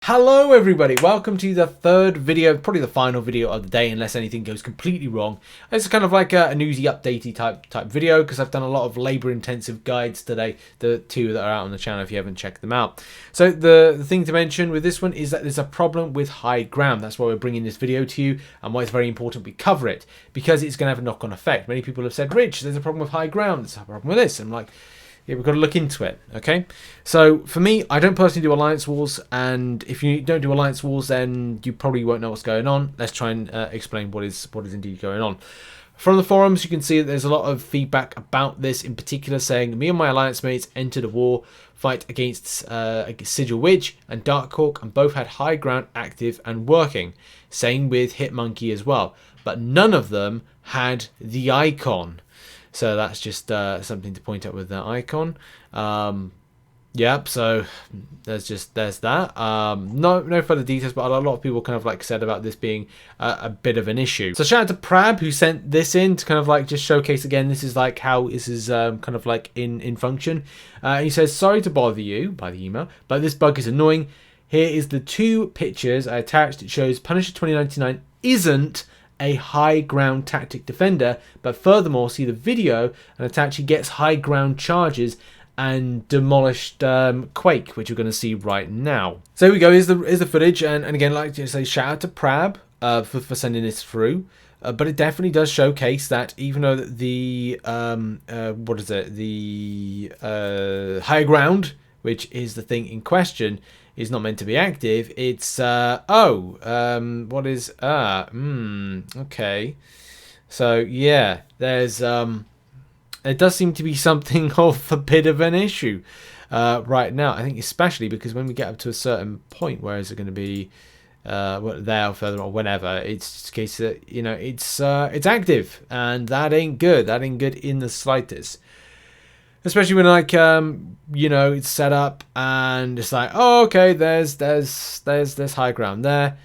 Hello everybody, welcome to the third video, probably the final video of the day unless anything goes completely wrong. It's kind of like a newsy updatey type video because I've done a lot of labor intensive guides today, the two that are out on the channel if you haven't checked them out. So the thing to mention with this one is that there's a problem with high ground. That's why we're bringing this video to you and why it's very important we cover it, because it's going to have a knock-on effect. Many people have said, Rich, there's a problem with high ground, there's a problem with this. I'm like, yeah, we've got to look into it, okay? So, for me, I don't personally do Alliance Wars, and if you don't do Alliance Wars, then you probably won't know what's going on. Let's try and explain what is indeed going on. From the forums, you can see that there's a lot of feedback about this, in particular saying, me and my Alliance mates entered a war fight against Sigil Witch and Darkhawk, and both had high ground active and working. Same with Hitmonkey as well. But none of them had the icon. So that's just something to point out with that icon. Yep, so there's that. No further details, but a lot of people kind of like said about this being a bit of an issue. So shout out to Prab who sent this in to kind of like just showcase again. This is like how this is kind of like in function. He says, sorry to bother you by the email, but this bug is annoying. Here is the two pictures I attached. It shows Punisher 2099 isn't a high ground tactic defender, but furthermore see the video and attach he gets high ground charges and demolished Quake, which you're going to see right now. So here we go, here's the footage, and again, like to say shout out to Prab for sending this through. But it definitely does showcase that even though the high ground, which is the thing in question, is not meant to be active, it's okay. So yeah, there's it does seem to be something of a bit of an issue right now. I think especially because when we get up to a certain point, where is it going to be there or further or whenever, it's just a case that it's active, and that ain't good. That ain't good in the slightest. Especially when it's set up and it's like, oh, okay, there's high ground there.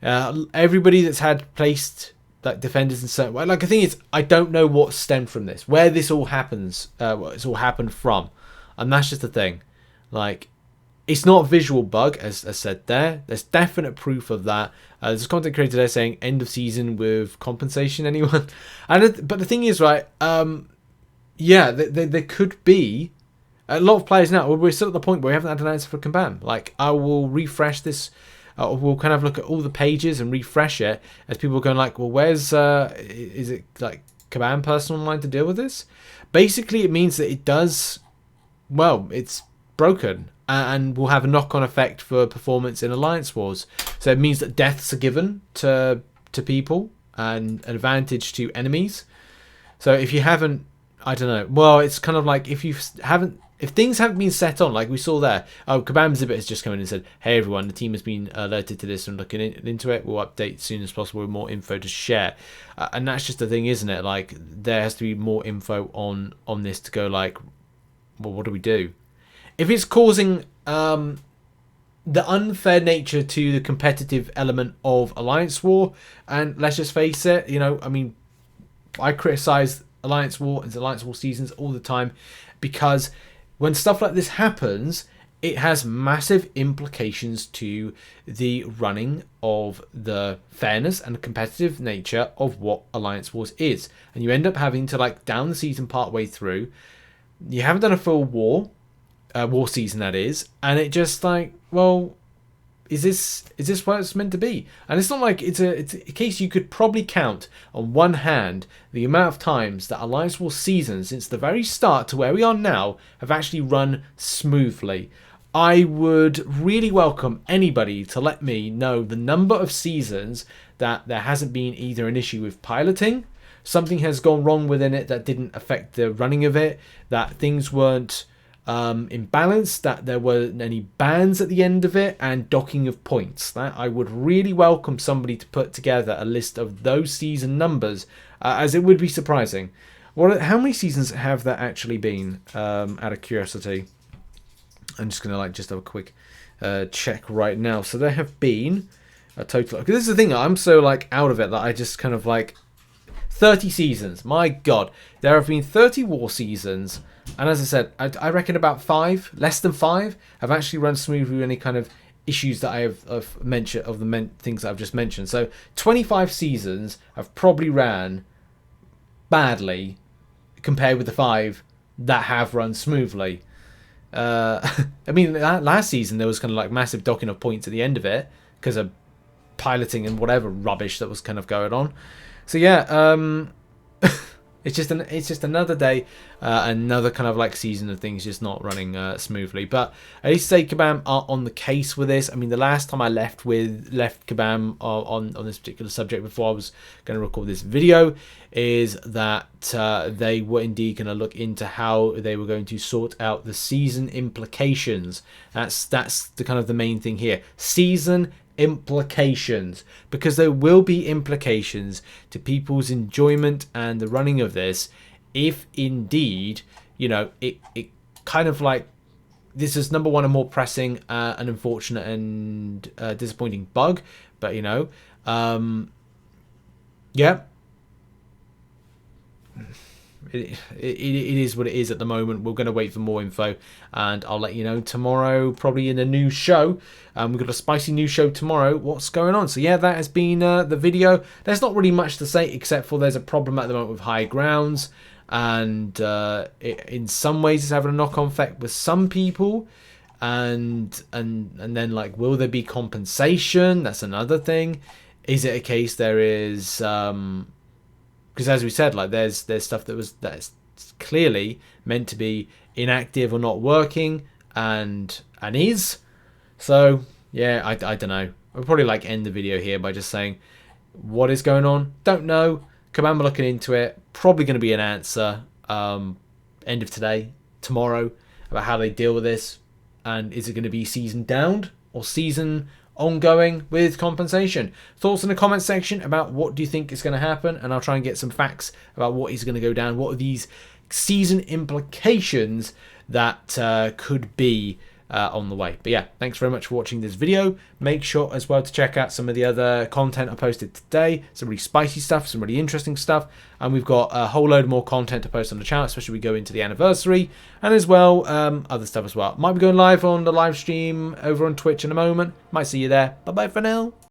Everybody that's had placed like defenders in certain way, like the thing is, I don't know what stemmed from this, where this all happens, what it's all happened from, and that's just the thing. Like, it's not a visual bug, as said there. There's definite proof of that. There's a content creator there saying end of season with compensation. Anyone? But the thing is, right? Yeah, there could be a lot of players now. We're still at the point where we haven't had an answer for Kabam. Like, I will refresh this. We'll kind of look at all the pages and refresh it as people are going like, well, where's is it like Kabam person online to deal with this? Basically, it means that it does, well, it's broken and will have a knock-on effect for performance in Alliance Wars. So it means that deaths are given to people and an advantage to enemies. So if you haven't, I don't know. Well, it's kind of like if things haven't been set on, like we saw there. Oh, Kabam Zibbit has just come in and said, hey everyone, the team has been alerted to this and looking into it. We'll update as soon as possible with more info to share. And that's just the thing, isn't it? Like, there has to be more info on this to go like, well, what do we do? If it's causing the unfair nature to the competitive element of Alliance War, and let's just face it, I mean, I criticize Alliance War and Alliance War seasons all the time because when stuff like this happens, it has massive implications to the running of the fairness and competitive nature of what Alliance Wars is. And you end up having to, like, down the season part way through, you haven't done a full war season, that is, and it just like, well, is this what it's meant to be? And it's not like it's a case you could probably count on one hand the amount of times that Alliance War seasons since the very start to where we are now have actually run smoothly. I would really welcome anybody to let me know the number of seasons that there hasn't been either an issue with piloting, something has gone wrong within it that didn't affect the running of it, that things weren't imbalanced, that there weren't any bans at the end of it, and docking of points. That I would really welcome somebody to put together a list of those season numbers, as it would be surprising. How many seasons have there actually been? Out of curiosity, I'm just gonna just have a quick check right now. So there have been a total. Because this is the thing, I'm so out of it that I just kind of 30 seasons. My God, there have been 30 war seasons. And as I said, I reckon about 5, less than 5, have actually run smoothly with any kind of issues that I've mentioned, of the things that I've just mentioned. So 25 seasons have probably ran badly compared with the 5 that have run smoothly. I mean, last season there was kind of like massive docking of points at the end of it because of piloting and whatever rubbish that was kind of going on. So yeah, it's just another day, another kind of like season of things just not running smoothly. But at least say Kabam are on the case with this. I mean, the last time I left Kabam on this particular subject before I was going to record this video is that they were indeed going to look into how they were going to sort out the season implications. That's the kind of the main thing here. Season implications, because there will be implications to people's enjoyment and the running of this if indeed, you know, it kind of like, this is number one, a more pressing and unfortunate and disappointing bug, but you know, yeah, it is what it is at the moment. We're going to wait for more info, and I'll let you know tomorrow, probably in a new show. We've got a spicy new show tomorrow, what's going on. So yeah, that has been the video. There's not really much to say except for there's a problem at the moment with high grounds, and in some ways it's having a knock-on effect with some people, and then like, will there be compensation? That's another thing. Is it a case there is because as we said, like there's stuff that's clearly meant to be inactive or not working, and is. So yeah, I don't know. I'll probably like end the video here by just saying what is going on. Don't know. Kabam are looking into it. Probably going to be an answer end of today, tomorrow, about how they deal with this, and is it going to be season downed or season ongoing with compensation? Thoughts in the comment section about what do you think is going to happen, and I'll try and get some facts about what is going to go down. What are these season implications that could be on the way? But yeah, thanks very much for watching this video. Make sure as well to check out some of the other content I posted today. Some really spicy stuff, some really interesting stuff, and we've got a whole load more content to post on the channel, especially we go into the anniversary, and as well other stuff as well. Might be going live on the live stream over on Twitch in a moment. Might see you there. Bye bye for now.